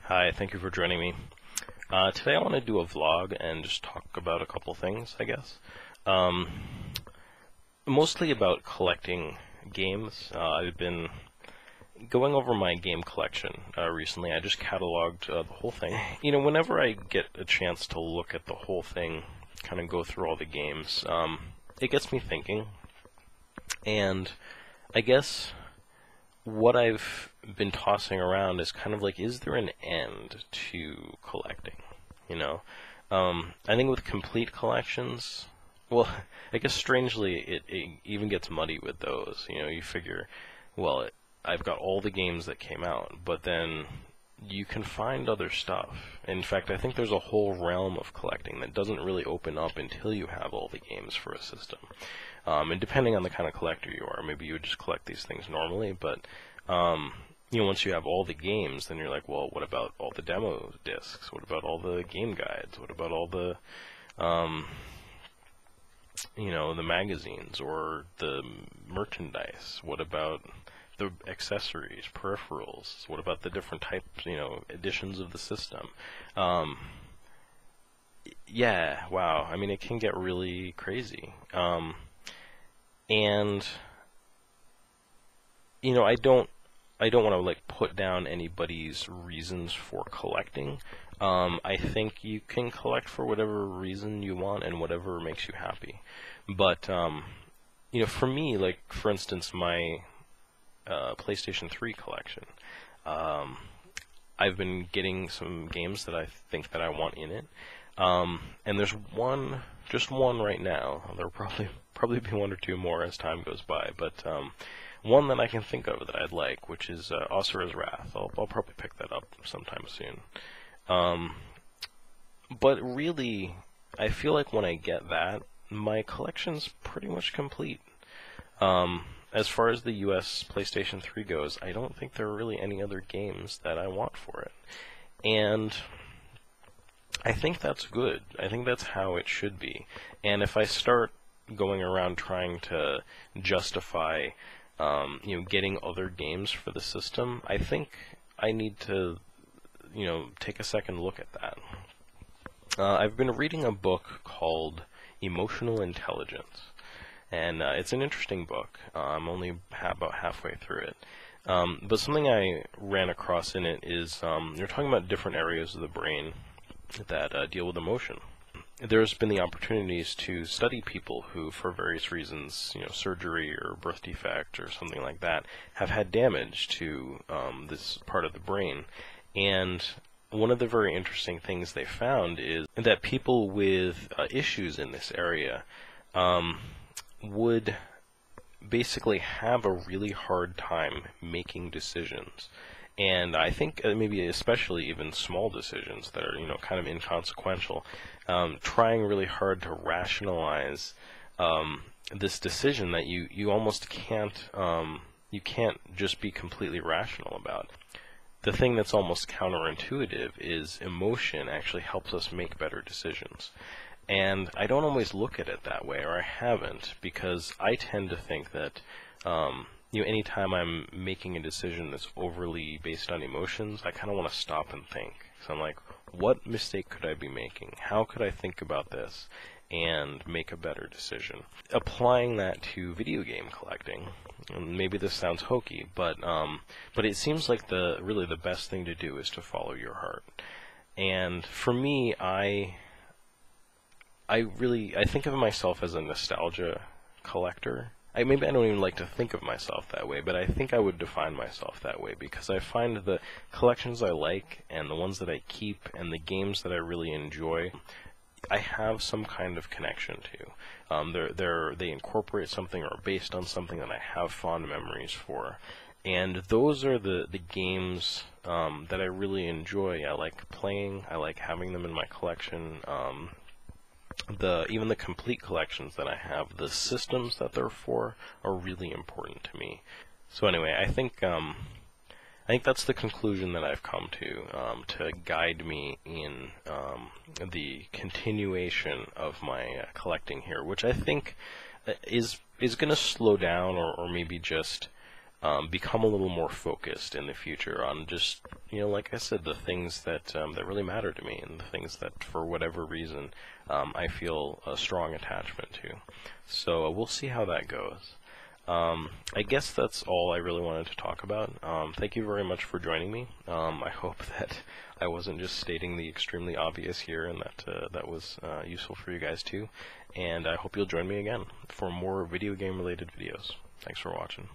Hi, thank you for joining me. Today I want to do a vlog and just talk about a couple things, I guess. Um, Mostly about collecting games. I've been going over my game collection recently. I just cataloged the whole thing. You know, whenever I get a chance to look at the whole thing, kind of go through all the games, it gets me thinking. And I guess what I've been tossing around is kind of like, is there an end to collecting? You know, I think with complete collections, well, I guess strangely it even gets muddy with those. You know, you figure, well, I've got all the games that came out, but then you can find other stuff. In fact, I think there's a whole realm of collecting that doesn't really open up until you have all the games for a system. And depending on the kind of collector you are, maybe you would just collect these things normally, but you know, once you have all the games, then you're like, well, what about all the demo discs? What about all the game guides? What about all the, you know, the magazines or the merchandise? What about the accessories, peripherals? What about the different types, you know, editions of the system? Yeah, wow. I mean, it can get really crazy. And you know, I don't want to like put down anybody's reasons for collecting. I think you can collect for whatever reason you want and whatever makes you happy. But you know, for me, like for instance, my PlayStation 3 collection, I've been getting some games that I think that I want in it. And there's one, just one right now. There'll probably be one or two more as time goes by, but one that I can think of that I'd like, which is Asura's Wrath. I'll probably pick that up sometime soon. But really, I feel like when I get that, my collection's pretty much complete. As far as the US PlayStation 3 goes, I don't think there are really any other games that I want for it. And I think that's good. I think that's how it should be. And if I start going around trying to justify, you know, getting other games for the system, I think I need to, you know, take a second look at that. I've been reading a book called Emotional Intelligence, and it's an interesting book. I'm only about halfway through it. But something I ran across in it is they're talking about different areas of the brain that deal with emotion. There's been the opportunities to study people who, for various reasons, you know, surgery or birth defect or something like that, have had damage to this part of the brain. And one of the very interesting things they found is that people with issues in this area would basically have a really hard time making decisions. And I think maybe especially even small decisions that are, you know, kind of inconsequential, trying really hard to rationalize this decision that you almost can't, you can't just be completely rational about. The thing that's almost counterintuitive is emotion actually helps us make better decisions. And I don't always look at it that way, or I haven't, because I tend to think that you know, anytime I'm making a decision that's overly based on emotions, I kind of want to stop and think. So I'm like, what mistake could I be making? How could I think about this and make a better decision? Applying that to video game collecting, and maybe this sounds hokey, but it seems like really the best thing to do is to follow your heart. And for me, I think of myself as a nostalgia collector. Maybe I don't even like to think of myself that way, but I think I would define myself that way because I find the collections I like and the ones that I keep and the games that I really enjoy, I have some kind of connection to. They incorporate something or are based on something that I have fond memories for. And those are the games that I really enjoy. I like playing. I like having them in my collection. Even the complete collections that I have, the systems that they're for are really important to me. So anyway, I think that's the conclusion that I've come to guide me in the continuation of my collecting here, which I think is going to slow down or maybe just become a little more focused in the future on just, like I said, the things that really matter to me, and the things that, for whatever reason, I feel a strong attachment to. So we'll see how that goes. I guess that's all I really wanted to talk about. Thank you very much for joining me. I hope that I wasn't just stating the extremely obvious here, and that was useful for you guys too. And I hope you'll join me again for more video game related videos. Thanks for watching.